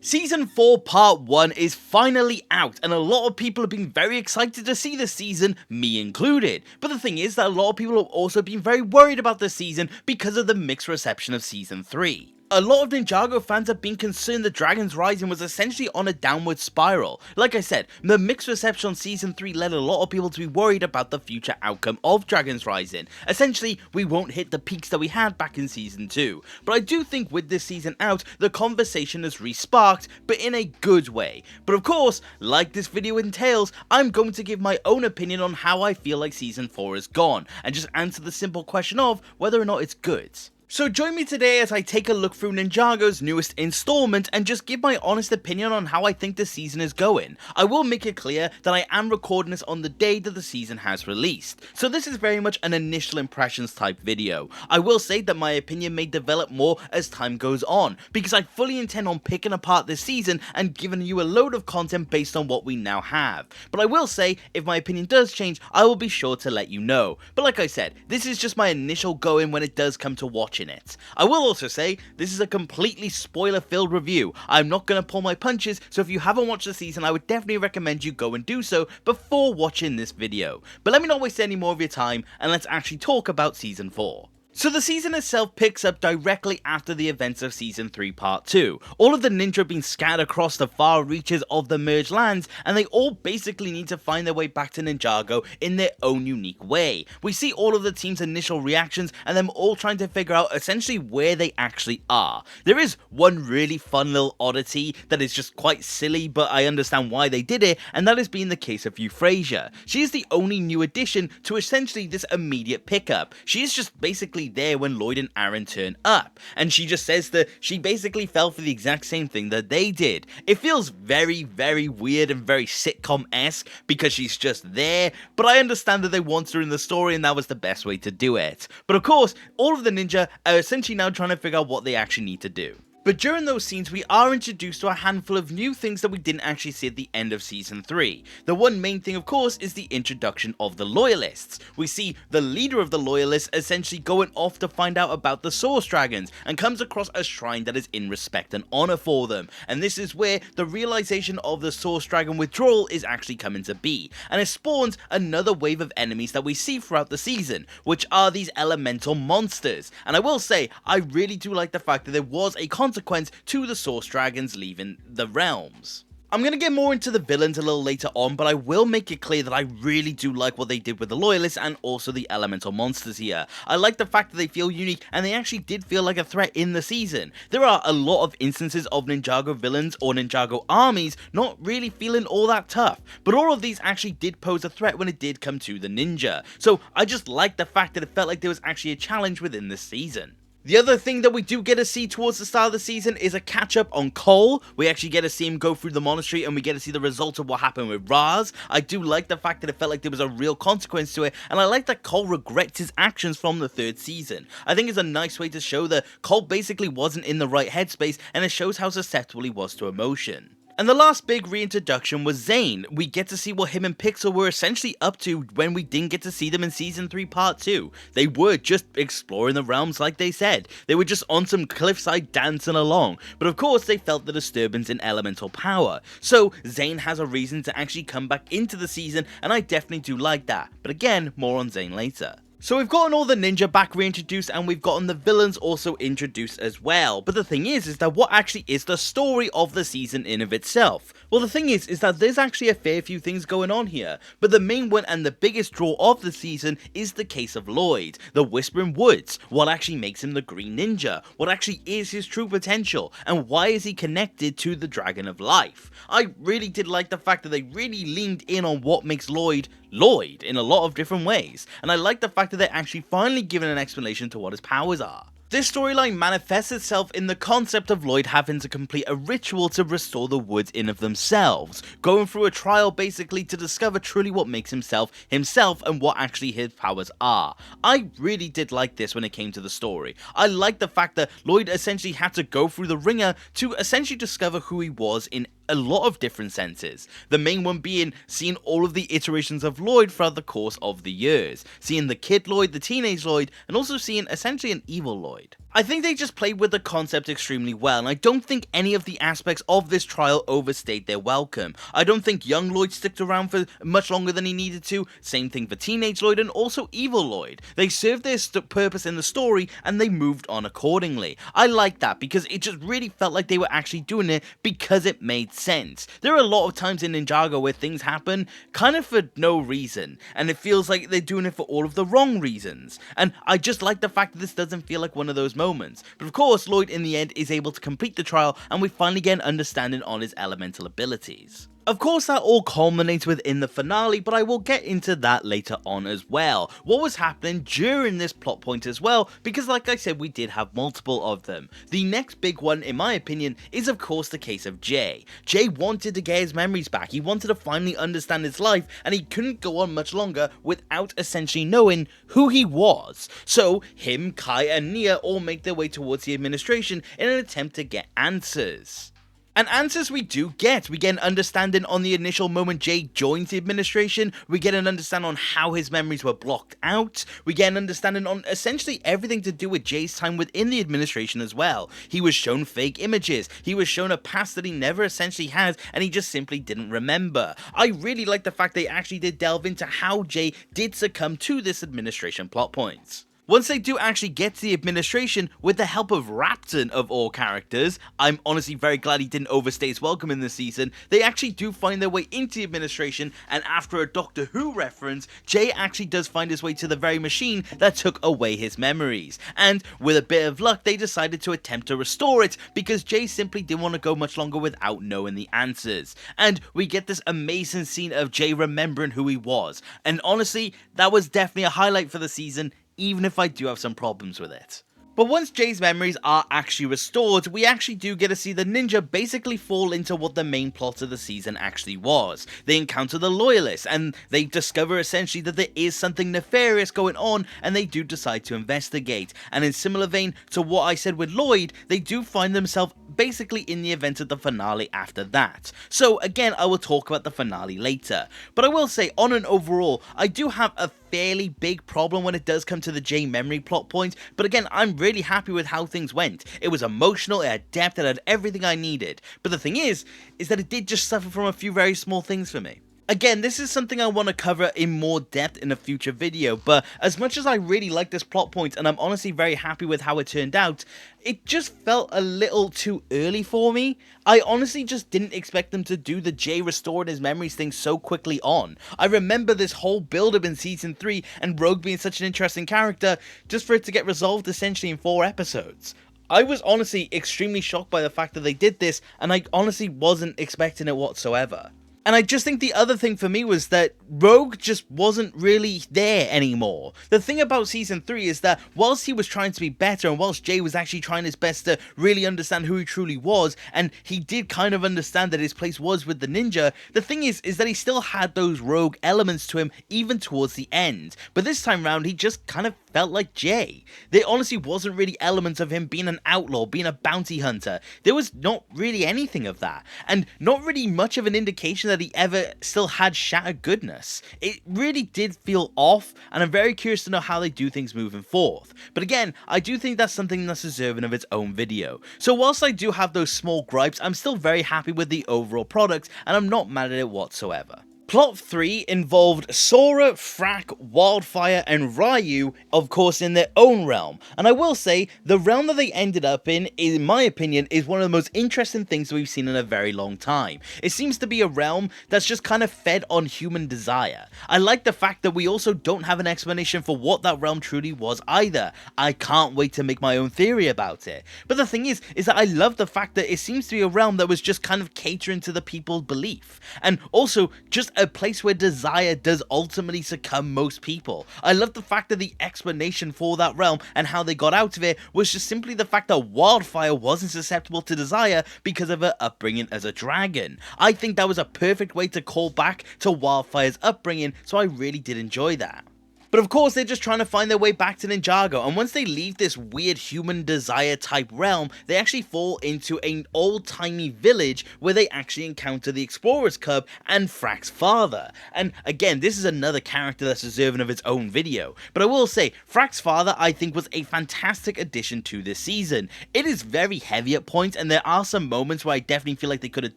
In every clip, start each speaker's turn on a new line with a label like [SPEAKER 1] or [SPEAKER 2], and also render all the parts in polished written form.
[SPEAKER 1] Season 4 Part 1 is finally out, and a lot of people have been very excited to see this season, me included. But the thing is that a lot of people have also been very worried about this season because of the mixed reception of Season 3. A lot of Ninjago fans have been concerned that Dragon's Rising was essentially on a downward spiral. Like I said, the mixed reception on Season 3 led a lot of people to be worried about the future outcome of Dragon's Rising. Essentially, we won't hit the peaks that we had back in Season 2. But I do think with this season out, the conversation has re-sparked, but in a good way. But of course, like this video entails, I'm going to give my own opinion on how I feel like Season 4 is gone, and just answer the simple question of whether or not it's good. So join me today as I take a look through Ninjago's newest installment and just give my honest opinion on how I think the season is going. I will make it clear that I am recording this on the day that the season has released, so this is very much an initial impressions type video. I will say that my opinion may develop more as time goes on, because I fully intend on picking apart this season and giving you a load of content based on what we now have. But I will say, if my opinion does change, I will be sure to let you know. But like I said, this is just my initial go in when it does come to watching it. I will also say, this is a completely spoiler-filled review. I'm not going to pull my punches, so if you haven't watched the season, I would definitely recommend you go and do so before watching this video. But let me not waste any more of your time, and let's actually talk about Season 4. So the season itself picks up directly after the events of Season 3 Part 2. All of the ninja have been scattered across the far reaches of the merged lands, and they all basically need to find their way back to Ninjago in their own unique way. We see all of the team's initial reactions and them all trying to figure out essentially where they actually are. There is one really fun little oddity that is just quite silly, but I understand why they did it, and that is being the case of Euphrasia. She is the only new addition to essentially this immediate pickup. She is just basically there when Lloyd and Aaron turn up, and she just says that she basically fell for the exact same thing that they did. It feels very, very weird and very sitcom-esque because she's just there, but I understand that they wanted her in the story and that was the best way to do it. But of course, all of the ninja are essentially now trying to figure out what they actually need to do. But during those scenes, we are introduced to a handful of new things that we didn't actually see at the end of Season 3. The one main thing, of course, is the introduction of the Loyalists. We see the leader of the Loyalists essentially going off to find out about the Source Dragons, and comes across a shrine that is in respect and honor for them. And this is where the realization of the Source Dragon withdrawal is actually coming to be, and it spawns another wave of enemies that we see throughout the season, which are these elemental monsters. And I will say, I really do like the fact that there was a consequence to the Source Dragons leaving the realms. I'm going to get more into the villains a little later on, but I will make it clear that I really do like what they did with the Loyalists and also the elemental monsters here. I like the fact that they feel unique and they actually did feel like a threat in the season. There are a lot of instances of Ninjago villains or Ninjago armies not really feeling all that tough, but all of these actually did pose a threat when it did come to the ninja. So I just like the fact that it felt like there was actually a challenge within this season. The other thing that we do get to see towards the start of the season is a catch-up on Cole. We actually get to see him go through the monastery and we get to see the results of what happened with Raz. I do like the fact that it felt like there was a real consequence to it, and I like that Cole regrets his actions from the third season. I think it's a nice way to show that Cole basically wasn't in the right headspace, and it shows how susceptible he was to emotion. And the last big reintroduction was Zane. We get to see what him and Pixel were essentially up to when we didn't get to see them in Season 3 Part 2. They were just exploring the realms like they said. They were just on some cliffside dancing along. But of course they felt the disturbance in elemental power. So Zane has a reason to actually come back into the season, and I definitely do like that. But again, more on Zane later. So we've gotten all the ninja back reintroduced, and we've gotten the villains also introduced as well. But the thing is that what actually is the story of the season in of itself? Well, the thing is that there's actually a fair few things going on here. But the main one and the biggest draw of the season is the case of Lloyd, the Whispering Woods. What actually makes him the Green Ninja? What actually is his true potential? And why is he connected to the Dragon of Life? I really did like the fact that they really leaned in on what makes Lloyd Lloyd in a lot of different ways, and I like the fact that they're actually finally given an explanation to what his powers are. This storyline manifests itself in the concept of Lloyd having to complete a ritual to restore the woods in of themselves, going through a trial basically to discover truly what makes himself and what actually his powers are. I really did like this when it came to the story. I like the fact that Lloyd essentially had to go through the ringer to essentially discover who he was in a lot of different senses. The main one being seeing all of the iterations of Lloyd throughout the course of the years, seeing the kid Lloyd, the teenage Lloyd, and also seeing essentially an evil Lloyd. I think they just played with the concept extremely well, and I don't think any of the aspects of this trial overstayed their welcome. I don't think young Lloyd stuck around for much longer than he needed to, same thing for teenage Lloyd and also evil Lloyd. They served their purpose in the story and they moved on accordingly. I like that because it just really felt like they were actually doing it because it made sense. There are a lot of times in Ninjago where things happen kind of for no reason, and it feels like they're doing it for all of the wrong reasons, and I just like the fact that this doesn't feel like one of those moments. But of course, Lloyd in the end is able to complete the trial and we finally get an understanding on his elemental abilities. Of course, that all culminates within the finale, but I will get into that later on as well. What was happening during this plot point as well, because like I said, we did have multiple of them. The next big one, in my opinion, is of course the case of Jay. Jay wanted to get his memories back, he wanted to finally understand his life, and he couldn't go on much longer without essentially knowing who he was. So, him, Kai, and Nia all make their way towards the administration in an attempt to get answers. And answers we do get. We get an understanding on the initial moment Jay joins the administration, we get an understanding on how his memories were blocked out, we get an understanding on essentially everything to do with Jay's time within the administration as well. He was shown fake images, he was shown a past that he never essentially had, and he just simply didn't remember. I really like the fact they actually did delve into how Jay did succumb to this administration plot point. Once they do actually get to the administration, with the help of Rapton of all characters, I'm honestly very glad he didn't overstay his welcome in this season, they actually do find their way into the administration, and after a Doctor Who reference, Jay actually does find his way to the very machine that took away his memories. And with a bit of luck, they decided to attempt to restore it, because Jay simply didn't want to go much longer without knowing the answers. And we get this amazing scene of Jay remembering who he was, and honestly, that was definitely a highlight for the season, even if I do have some problems with it. But once Jay's memories are actually restored, we actually do get to see the ninja basically fall into what the main plot of the season actually was. They encounter the Loyalists, and they discover essentially that there is something nefarious going on, and they do decide to investigate. And in similar vein to what I said with Lloyd, they do find themselves basically in the event of the finale after that. So again, I will talk about the finale later. But I will say, on an overall, I do have a fairly big problem when it does come to the Jay memory plot point, but again, I'm really happy with how things went. It was emotional, it had depth, it had everything I needed. But the thing is that it did just suffer from a few very small things for me. Again, this is something I want to cover in more depth in a future video, but as much as I really like this plot point and I'm honestly very happy with how it turned out, it just felt a little too early for me. I honestly just didn't expect them to do the Jay restored his memories thing so quickly on. I remember this whole build up in season 3 and Rogue being such an interesting character just for it to get resolved essentially in 4 episodes. I was honestly extremely shocked by the fact that they did this, and I honestly wasn't expecting it whatsoever. And I just think the other thing for me was that Rogue just wasn't really there anymore. The thing about season 3 is that whilst he was trying to be better, and whilst Jay was actually trying his best to really understand who he truly was, and he did kind of understand that his place was with the ninja, the thing is that he still had those Rogue elements to him even towards the end. But this time round, he just kind of felt like Jay. There honestly wasn't really elements of him being an outlaw, being a bounty hunter. There was not really anything of that, and not really much of an indication that he ever still had shattered goodness. It really did feel off, and I'm very curious to know how they do things moving forth. But again, I do think that's something that's deserving of its own video. So whilst I do have those small gripes, I'm still very happy with the overall product, and I'm not mad at it whatsoever. Plot 3 involved Sora, Frack, Wildfire, and Ryu, of course in their own realm. And I will say, the realm that they ended up in my opinion, is one of the most interesting things we've seen in a very long time. It seems to be a realm that's just kind of fed on human desire. I like the fact that we also don't have an explanation for what that realm truly was either. I can't wait to make my own theory about it. But the thing is that I love the fact that it seems to be a realm that was just kind of catering to the people's belief. And also, just a place where desire does ultimately succumb most people. I love the fact that the explanation for that realm and how they got out of it was just simply the fact that Wildfire wasn't susceptible to desire because of her upbringing as a dragon. I think that was a perfect way to call back to Wildfire's upbringing, so I really did enjoy that. But of course, they're just trying to find their way back to Ninjago, and once they leave this weird human desire type realm, they actually fall into an old-timey village where they actually encounter the Explorers Cub and Frack's father. And again, this is another character that's deserving of its own video. But I will say, Frack's father, I think, was a fantastic addition to this season. It is very heavy at points, and there are some moments where I definitely feel like they could have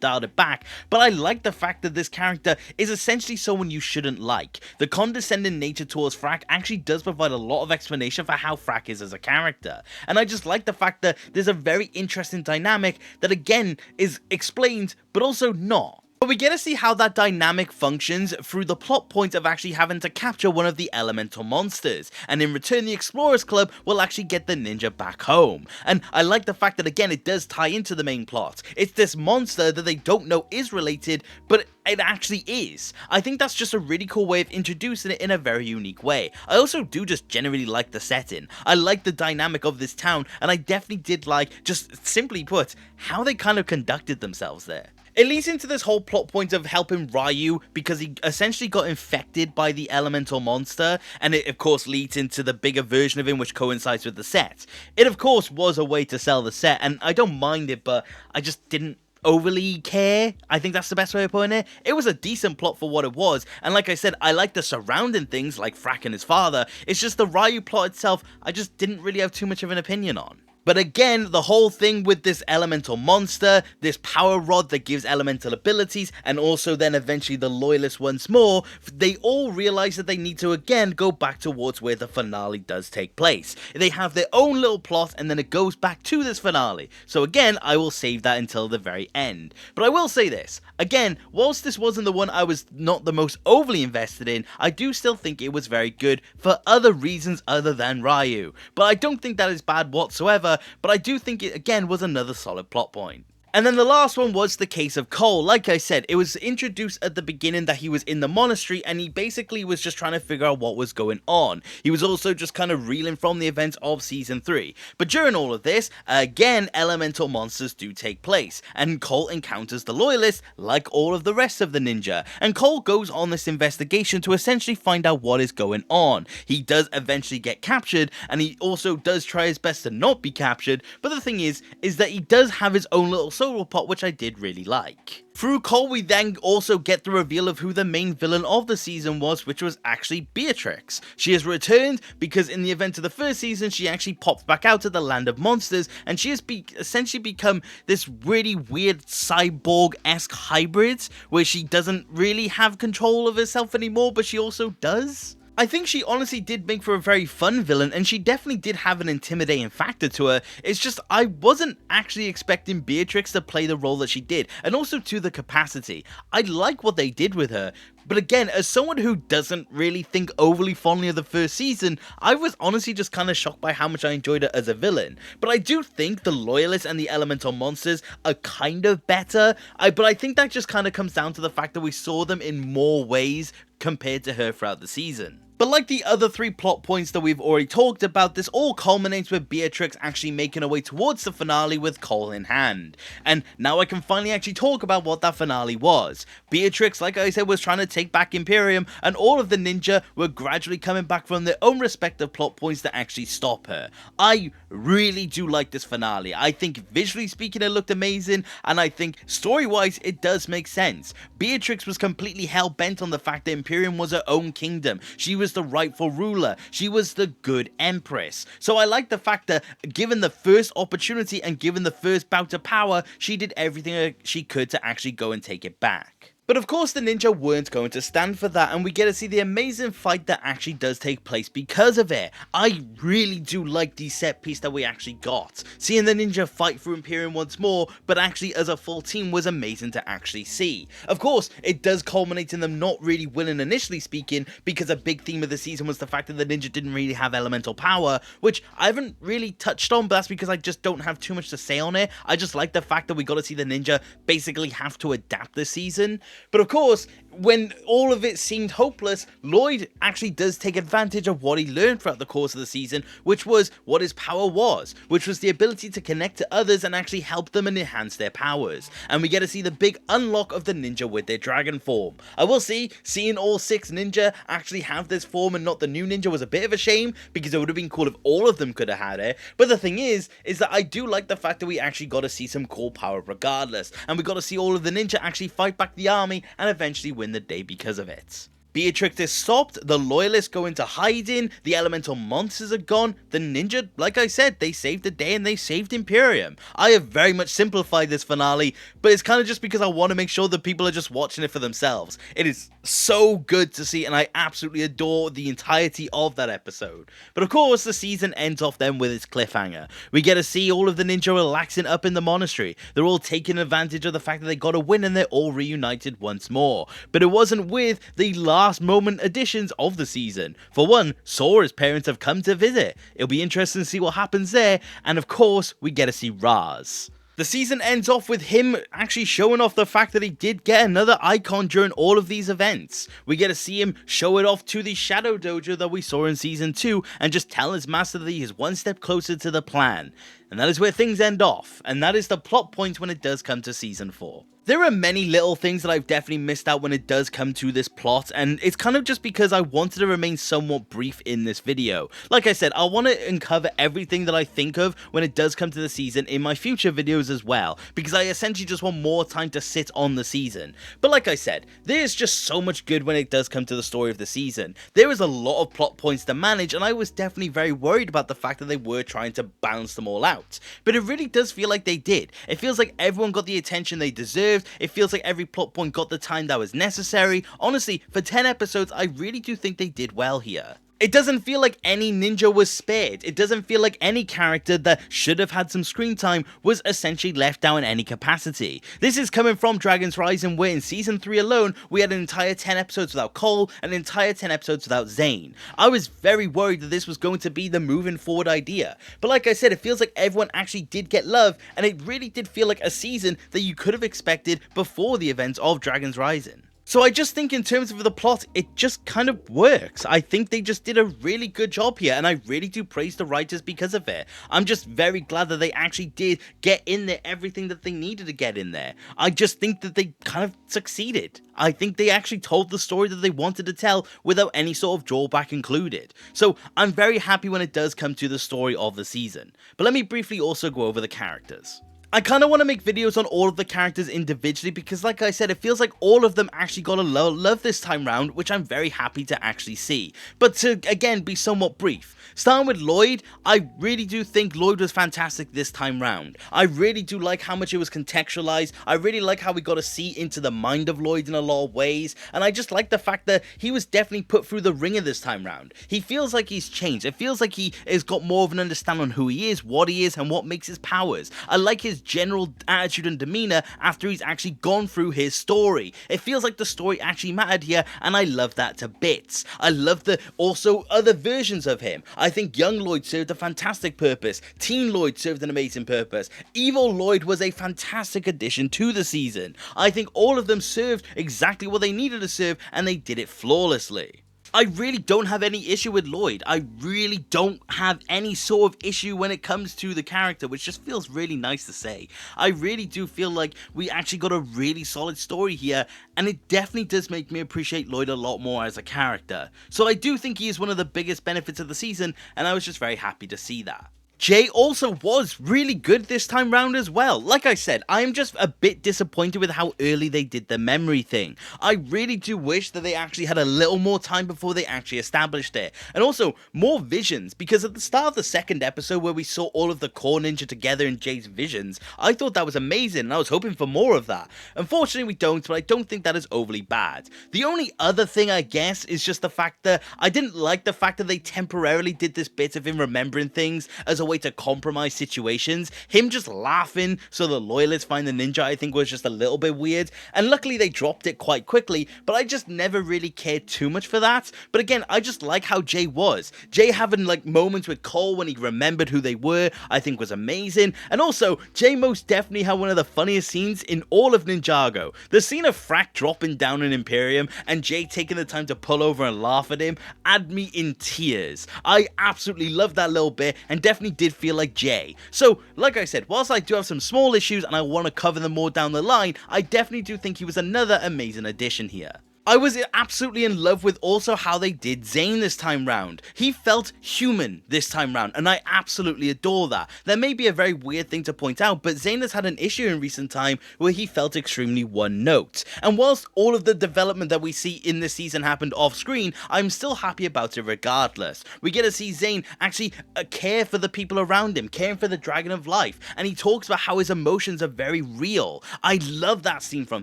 [SPEAKER 1] dialed it back, but I like the fact that this character is essentially someone you shouldn't like. The condescending nature towards Frack actually does provide a lot of explanation for how Frack is as a character, and I just like the fact that there's a very interesting dynamic that again is explained but also not. But we get to see how that dynamic functions through the plot point of actually having to capture one of the elemental monsters, and in return the Explorers Club will actually get the ninja back home. And I like the fact that again it does tie into the main plot. It's this monster that they don't know is related, but it actually is. I think that's just a really cool way of introducing it in a very unique way. I also do just generally like the setting. I like the dynamic of this town, and I definitely did like, just simply put, how they kind of conducted themselves there. It leads into this whole plot point of helping Ryu because he essentially got infected by the elemental monster, and it of course leads into the bigger version of him which coincides with the set. It of course was a way to sell the set, and I don't mind it, but I just didn't overly care. I think that's the best way of putting it. It was a decent plot for what it was, and like I said, I like the surrounding things like Frack and his father. It's just the Ryu plot itself I just didn't really have too much of an opinion on. But again, the whole thing with this elemental monster, this power rod that gives elemental abilities, and also then eventually the loyalists once more, they all realize that they need to again go back towards where the finale does take place. They have their own little plot, and then it goes back to this finale. So again, I will save that until the very end. But I will say this, again, whilst this wasn't the one I was not the most overly invested in, I do still think it was very good for other reasons other than Ryu. But I don't think that is bad whatsoever, but I do think it again was another solid plot point. And then the last one was the case of Cole. Like I said, it was introduced at the beginning that he was in the monastery and he basically was just trying to figure out what was going on. He was also just kind of reeling from the events of Season 3. But during all of this, again, elemental monsters do take place, and Cole encounters the Loyalists like all of the rest of the ninja. And Cole goes on this investigation to essentially find out what is going on. He does eventually get captured, and he also does try his best to not be captured, but the thing is that he does have his own little solo plot, which I did really like. Through Cole, we then also get the reveal of who the main villain of the season was, which was actually Beatrix. She has returned because in the event of the first season, she actually popped back out of the land of monsters, and she has essentially become this really weird cyborg-esque hybrid, where she doesn't really have control of herself anymore, but she also does. I think she honestly did make for a very fun villain, and she definitely did have an intimidating factor to her. It's just I wasn't actually expecting Beatrix to play the role that she did, and also to the capacity. I like what they did with her, but again, as someone who doesn't really think overly fondly of the first season, I was honestly just kind of shocked by how much I enjoyed her as a villain. But I do think the Loyalists and the Elemental Monsters are kind of better, but I think that just kind of comes down to the fact that we saw them in more ways compared to her throughout the season. But like the other three plot points that we've already talked about, this all culminates with Beatrix actually making her way towards the finale with Cole in hand. And now I can finally actually talk about what that finale was. Beatrix, like I said, was trying to take back Imperium, and all of the ninja were gradually coming back from their own respective plot points to actually stop her. I really do like this finale. I think visually speaking it looked amazing, and I think story-wise it does make sense. Beatrix was completely hell-bent on the fact that Imperium was her own kingdom. She was the rightful ruler. She was the good empress. So I like the fact that given the first opportunity and given the first bout of power, she did everything she could to actually go and take it back. But of course the ninja weren't going to stand for that, and we get to see the amazing fight that actually does take place because of it. I really do like the set piece that we actually got. Seeing the ninja fight through Imperium once more, but actually as a full team, was amazing to actually see. Of course, it does culminate in them not really winning initially speaking, because a big theme of the season was the fact that the ninja didn't really have elemental power, which I haven't really touched on, but that's because I just don't have too much to say on it. I just like the fact that we got to see the ninja basically have to adapt this season. But of course, when all of it seemed hopeless, Lloyd actually does take advantage of what he learned throughout the course of the season, which was what his power was, which was the ability to connect to others and actually help them and enhance their powers. And we get to see the big unlock of the ninja with their dragon form. I will say, seeing all 6 ninja actually have this form and not the new ninja was a bit of a shame, because it would have been cool if all of them could have had it. But the thing is that I do like the fact that we actually got to see some cool power regardless, and we got to see all of the ninja actually fight back the army and eventually win the day because of it. Beatrix is stopped, the loyalists go into hiding, the elemental monsters are gone, the ninja, like I said, they saved the day and they saved Imperium. I have very much simplified this finale, but it's kind of just because I want to make sure that people are just watching it for themselves. It is so good to see and I absolutely adore the entirety of that episode. But of course, the season ends off then with its cliffhanger. We get to see all of the ninja relaxing up in the monastery. They're all taking advantage of the fact that they got to win and they're all reunited once more. But it wasn't with the last moment additions of the season. For one, Sora's parents have come to visit. It'll be interesting to see what happens there, and of course, we get to see Raz. The season ends off with him actually showing off the fact that he did get another icon during all of these events. We get to see him show it off to the Shadow Dojo that we saw in season 2 and just tell his master that he is one step closer to the plan. And that is where things end off, and that is the plot point when it does come to season 4. There are many little things that I've definitely missed out when it does come to this plot, and it's kind of just because I wanted to remain somewhat brief in this video. Like I said, I want to uncover everything that I think of when it does come to the season in my future videos as well, because I essentially just want more time to sit on the season. But like I said, there's just so much good when it does come to the story of the season. There is a lot of plot points to manage, and I was definitely very worried about the fact that they were trying to balance them all out. But it really does feel like they did. It feels like everyone got the attention they deserved. It feels like every plot point got the time that was necessary. Honestly, for 10 episodes, I really do think they did well here. It doesn't feel like any ninja was spared. It doesn't feel like any character that should have had some screen time was essentially left out in any capacity. This is coming from Dragon's Rising, where in season 3 alone, we had an entire 10 episodes without Cole, and an entire 10 episodes without Zane. I was very worried that this was going to be the moving forward idea. But like I said, it feels like everyone actually did get love, and it really did feel like a season that you could have expected before the events of Dragon's Rising. So I just think in terms of the plot, it just kind of works. I think they just did a really good job here, and I really do praise the writers because of it. I'm just very glad that they actually did get in there everything that they needed to get in there. I just think that they kind of succeeded. I think they actually told the story that they wanted to tell without any sort of drawback included. So I'm very happy when it does come to the story of the season. But let me briefly also go over the characters. I kind of want to make videos on all of the characters individually because, like I said, it feels like all of them actually got a love this time round, which I'm very happy to actually see. But to, again, be somewhat brief. Starting with Lloyd, I really do think Lloyd was fantastic this time round. I really do like how much it was contextualized. I really like how we got to see into the mind of Lloyd in a lot of ways. And I just like the fact that he was definitely put through the ringer this time round. He feels like he's changed. It feels like he has got more of an understanding on who he is, and what makes his powers. I like his general attitude and demeanor after he's actually gone through his story. It feels like the story actually mattered here, and I love that to bits. I love the also other versions of him. I think young Lloyd served a fantastic purpose. Teen Lloyd served an amazing purpose. Evil Lloyd was a fantastic addition to the season. I think all of them served exactly what they needed to serve, and they did it flawlessly. I really don't have any issue with Lloyd. I really don't have any sort of issue when it comes to the character, which just feels really nice to say. I really do feel like we actually got a really solid story here, and it definitely does make me appreciate Lloyd a lot more as a character. So I do think he is one of the biggest benefits of the season, and I was just very happy to see that. Jay also was really good this time round as well. Like I said, I am just a bit disappointed with how early they did the memory thing. I really do wish that they actually had a little more time before they actually established it. And also, more visions, because at the start of the second episode where we saw all of the core ninja together in Jay's visions, I thought that was amazing and I was hoping for more of that. Unfortunately we don't, but I don't think that is overly bad. The only other thing I guess is just the fact that I didn't like the fact that they temporarily did this bit of him remembering things as a way way to compromise situations. Him just laughing so the loyalists find the ninja, I think, was just a little bit weird, and luckily they dropped it quite quickly, but I just never really cared too much for that. But again, I just like how Jay was. Jay having like moments with Cole when he remembered who they were, I think was amazing, and also Jay most definitely had one of the funniest scenes in all of Ninjago. The scene of Frack dropping down an Imperium and Jay taking the time to pull over and laugh at him had me in tears. I absolutely loved that little bit and definitely did feel like Jay. So, like I said, whilst I do have some small issues and I want to cover them more down the line, I definitely do think he was another amazing addition here. I was absolutely in love with also how they did Zane this time round. He felt human this time round, and I absolutely adore that. That may be a very weird thing to point out, but Zane has had an issue in recent time where he felt extremely one note. And whilst all of the development that we see in this season happened off screen, I'm still happy about it regardless. We get to see Zane actually care for the people around him, caring for the Dragon of Life, and he talks about how his emotions are very real. I love that scene from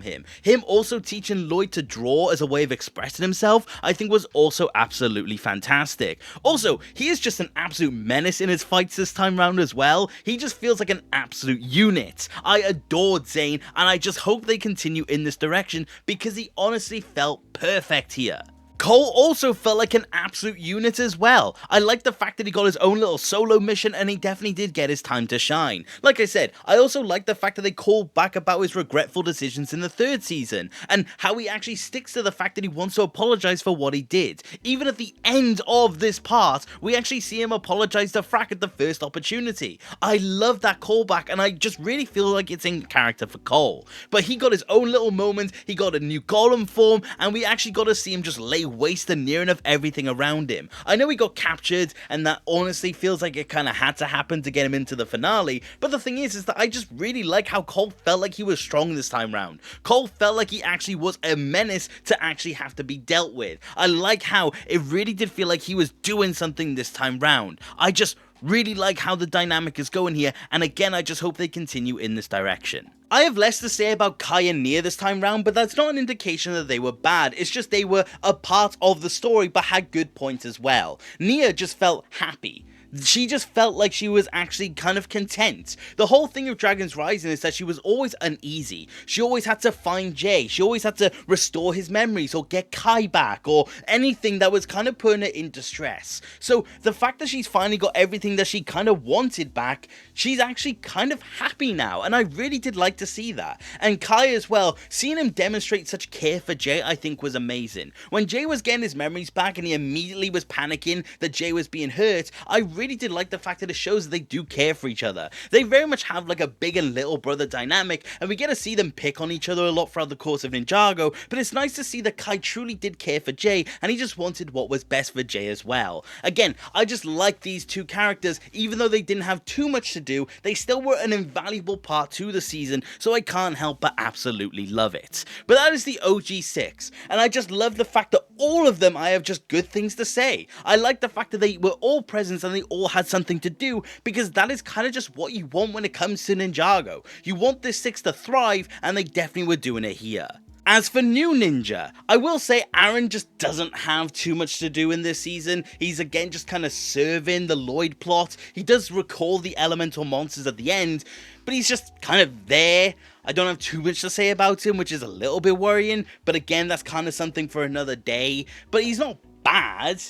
[SPEAKER 1] him. Him also teaching Lloyd to draw as a way of expressing himself, I think was also absolutely fantastic. Also, he is just an absolute menace in his fights this time round as well. He just feels like an absolute unit. I adored Zane, and I just hope they continue in this direction because he honestly felt perfect here. Cole also felt like an absolute unit as well. I like the fact that he got his own little solo mission and he definitely did get his time to shine. Like I said, I also like the fact that they called back about his regretful decisions in the third season and how he actually sticks to the fact that he wants to apologize for what he did. Even at the end of this part, we actually see him apologize to Frack at the first opportunity. I love that callback and I just really feel like it's in character for Cole. But he got his own little moment, he got a new golem form, and we actually got to see him just lay waste to near enough everything around him. I know he got captured and that honestly feels like it kind of had to happen to get him into the finale, but the thing is that I just really like how Cole felt like he was strong this time round. Cole felt like he actually was a menace to actually have to be dealt with. I like how it really did feel like he was doing something this time round. I just really like how the dynamic is going here, and again I just hope they continue in this direction. I have less to say about Kai and Nia this time round, but that's not an indication that they were bad, it's just they were a part of the story but had good points as well. Nia just felt happy. She just felt like she was actually kind of content. The whole thing of Dragon's Rising is that she was always uneasy. She always had to find Jay. She always had to restore his memories or get Kai back or anything that was kind of putting her in distress. So the fact that she's finally got everything that she kind of wanted back, she's actually kind of happy now. And I really did like to see that. And Kai as well, seeing him demonstrate such care for Jay, I think was amazing. When Jay was getting his memories back and he immediately was panicking that Jay was being hurt, I really did like the fact that it shows that they do care for each other. They very much have like a big and little brother dynamic, and we get to see them pick on each other a lot throughout the course of Ninjago, but it's nice to see that Kai truly did care for Jay, and he just wanted what was best for Jay as well. Again, I just like these two characters. Even though they didn't have too much to do, they still were an invaluable part to the season, so I can't help but absolutely love it. But that is the OG6, and I just love the fact that all of them I have just good things to say. I like the fact that they were all present and they all had something to do, because that is kind of just what you want when it comes to Ninjago. You want this 6 to thrive, and they definitely were doing it here. As for new Ninja, I will say Aaron just doesn't have too much to do in this season. He's again just kind of serving the Lloyd plot. He does recall the elemental monsters at the end, but he's just kind of there. I don't have too much to say about him, which is a little bit worrying, but again, that's kind of something for another day. But he's not bad,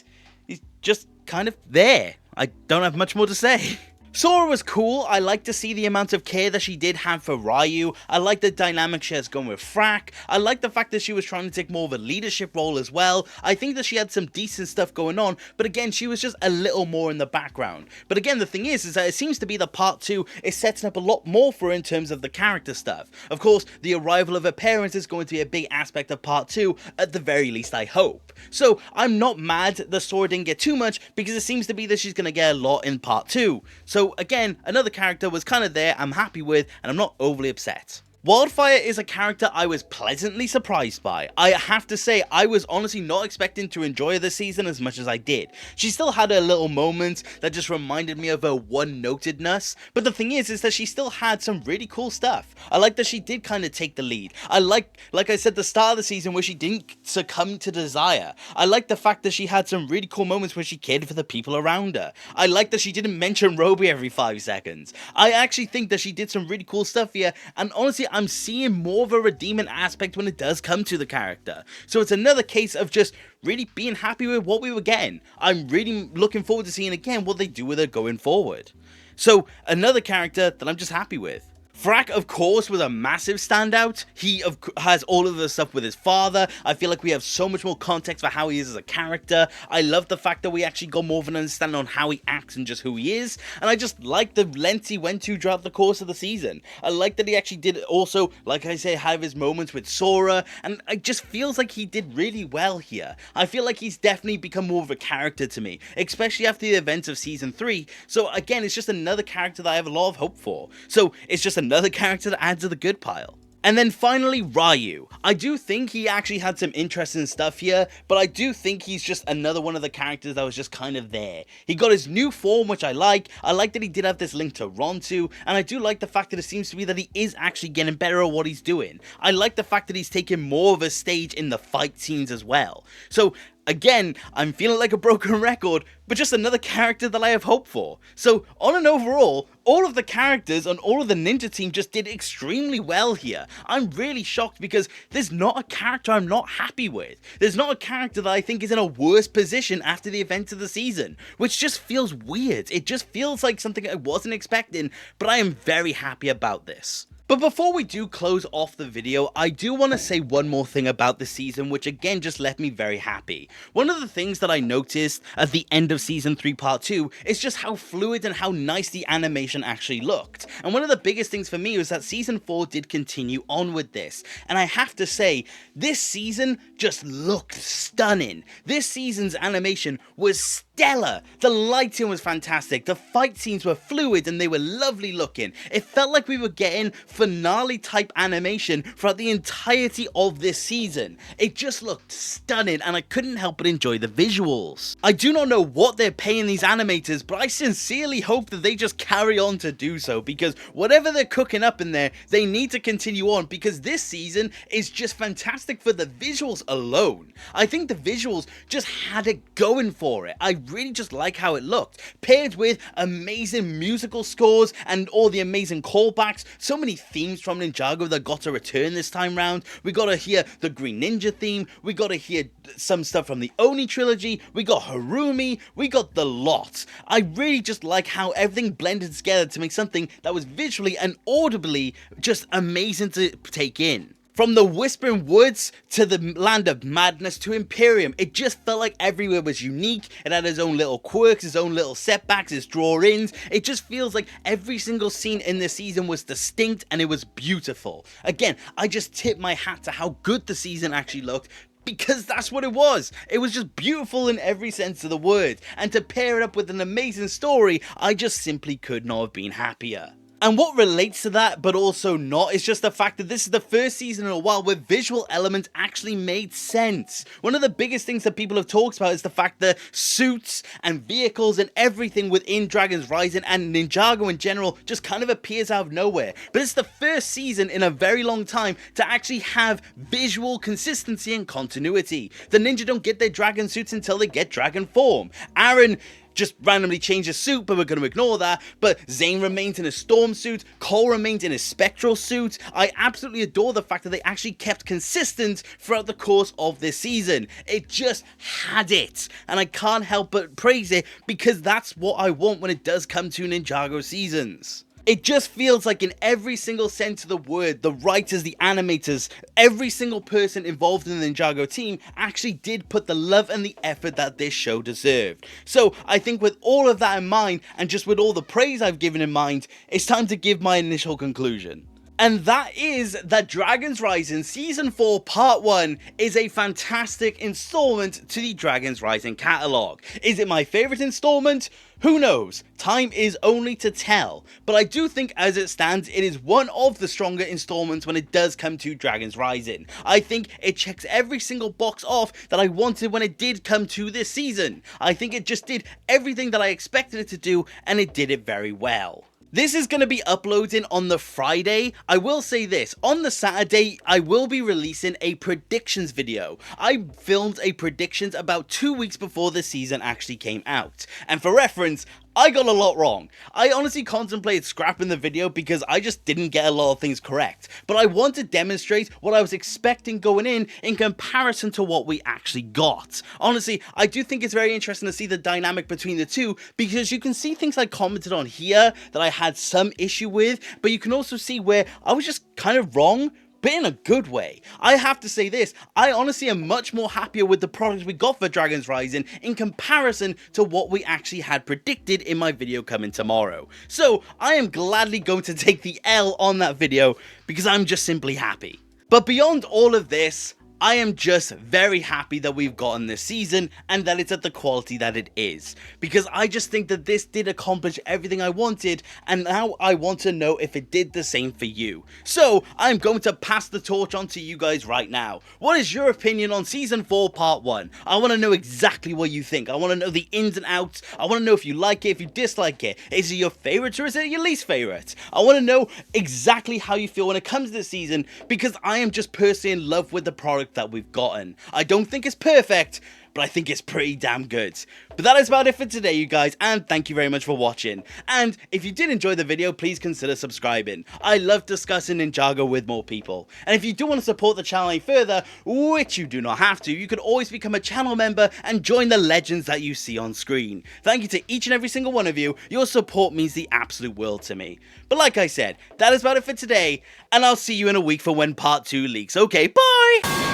[SPEAKER 1] he's just kind of there. I don't have much more to say. Sora was cool. I like to see the amount of care that she did have for Ryu. I like the dynamic she has going with Frack. I like the fact that she was trying to take more of a leadership role as well. I think that she had some decent stuff going on, but again, she was just a little more in the background. But again, the thing is that it seems to be that part 2 is setting up a lot more for her in terms of the character stuff. Of course, the arrival of her parents is going to be a big aspect of part 2, at the very least I hope. So I'm not mad that Sora didn't get too much, because it seems to be that she's going to get a lot in part 2. So again, another character was kind of there, I'm happy with, and I'm not overly upset. Wildfire is a character I was pleasantly surprised by. I have to say, I was honestly not expecting to enjoy this season as much as I did. She still had her little moments that just reminded me of her one-notedness, but the thing is that she still had some really cool stuff. I like that she did kind of take the lead. I like I said, the start of the season where she didn't succumb to desire. I like the fact that she had some really cool moments where she cared for the people around her. I like that she didn't mention Roby every 5 seconds. I actually think that she did some really cool stuff here, and honestly, I'm seeing more of a redeeming aspect when it does come to the character. So it's another case of just really being happy with what we were getting. I'm really looking forward to seeing again what they do with her going forward. So another character that I'm just happy with. Frack, of course, was a massive standout. He has all of the stuff with his father. I feel like we have so much more context for how he is as a character. I love the fact that we actually got more of an understanding on how he acts and just who he is. And I just like the lengths he went to throughout the course of the season. I like that he actually did also, like I say, have his moments with Sora. And it just feels like he did really well here. I feel like he's definitely become more of a character to me, especially after the events of Season 3. So again, it's just another character that I have a lot of hope for. So it's just another character to add to the good pile. And then finally, Ryu. I do think he actually had some interesting stuff here, but I do think he's just another one of the characters that was just kind of there. He got his new form, which I like. I like that he did have this link to Rontu, and I do like the fact that it seems to be that he is actually getting better at what he's doing. I like the fact that he's taking more of a stage in the fight scenes as well. So again, I'm feeling like a broken record, but just another character that I have hope for. So, on an overall, all of the characters and all of the ninja team just did extremely well here. I'm really shocked because there's not a character I'm not happy with. There's not a character that I think is in a worse position after the events of the season, which just feels weird. It just feels like something I wasn't expecting, but I am very happy about this. But before we do close off the video, I do want to say one more thing about the season, which again just left me very happy. One of the things that I noticed at the end of Season 3 Part 2 is just how fluid and how nice the animation actually looked. And one of the biggest things for me was that Season 4 did continue on with this. And I have to say, this season just looked stunning. This season's animation was stellar. The lighting was fantastic. The fight scenes were fluid and they were lovely looking. It felt like we were getting finale type animation throughout the entirety of this season. It just looked stunning and I couldn't help but enjoy the visuals. I do not know what they're paying these animators, but I sincerely hope that they just carry on to do so, because whatever they're cooking up in there, they need to continue on, because this season is just fantastic for the visuals alone. I think the visuals just had it going for it. I really just like how it looked, paired with amazing musical scores and all the amazing callbacks. So many themes from Ninjago that got to return this time round. We got to hear the Green Ninja theme, we got to hear some stuff from the Oni trilogy, we got Harumi, we got the lot. I really just like how everything blended together to make something that was visually and audibly just amazing to take in. From the Whispering Woods to the Land of Madness to Imperium, it just felt like everywhere was unique. It had its own little quirks, its own little setbacks, its draw-ins. It just feels like every single scene in this season was distinct and it was beautiful. Again, I just tip my hat to how good the season actually looked, because that's what it was. It was just beautiful in every sense of the word. And to pair it up with an amazing story, I just simply could not have been happier. And what relates to that, but also not, is just the fact that this is the first season in a while where visual elements actually made sense. One of the biggest things that people have talked about is the fact that suits and vehicles and everything within Dragon's Rising and Ninjago in general just kind of appears out of nowhere. But it's the first season in a very long time to actually have visual consistency and continuity. The ninja don't get their dragon suits until they get dragon form. Aaron just randomly changed his suit, but we're going to ignore that. But Zane remains in his storm suit, Cole remains in his spectral suit. I absolutely adore the fact that they actually kept consistent throughout the course of this season. It just had it, and I can't help but praise it, because that's what I want when it does come to Ninjago seasons. It just feels like in every single sense of the word, the writers, the animators, every single person involved in the Ninjago team actually did put the love and the effort that this show deserved. So I think with all of that in mind, and just with all the praise I've given in mind, it's time to give my initial conclusion. And that is that Dragon's Rising Season 4 Part 1 is a fantastic installment to the Dragon's Rising catalogue. Is it my favourite installment? Who knows? Time is only to tell. But I do think as it stands, it is one of the stronger installments when it does come to Dragon's Rising. I think it checks every single box off that I wanted when it did come to this season. I think it just did everything that I expected it to do, and it did it very well. This is going to be uploading on the Friday. I will say this, on the Saturday, I will be releasing a predictions video. I filmed a predictions about 2 weeks before the season actually came out. And for reference, I got a lot wrong. I honestly contemplated scrapping the video because I just didn't get a lot of things correct. But I want to demonstrate what I was expecting going in comparison to what we actually got. Honestly, I do think it's very interesting to see the dynamic between the two, because you can see things I commented on here that I had some issue with, but you can also see where I was just kind of wrong, but in a good way. I have to say this, I honestly am much more happier with the product we got for Dragon's Rising in comparison to what we actually had predicted in my video coming tomorrow. So I am gladly going to take the L on that video because I'm just simply happy. But beyond all of this, I am just very happy that we've gotten this season and that it's at the quality that it is, because I just think that this did accomplish everything I wanted, and now I want to know if it did the same for you. So I'm going to pass the torch on to you guys right now. What is your opinion on Season 4 Part 1? I want to know exactly what you think. I want to know the ins and outs. I want to know if you like it, if you dislike it. Is it your favorite or is it your least favorite? I want to know exactly how you feel when it comes to this season, because I am just personally in love with the product that we've gotten. I don't think it's perfect, but I think it's pretty damn good. But that is about it for today, you guys, and thank you very much for watching. And if you did enjoy the video, please consider subscribing. I love discussing Ninjago with more people. And if you do want to support the channel any further, which you do not have to, you can always become a channel member and join the legends that you see on screen. Thank you to each and every single one of you. Your support means the absolute world to me. But like I said, that is about it for today, and I'll see you in a week for when Part 2 leaks. Okay, bye!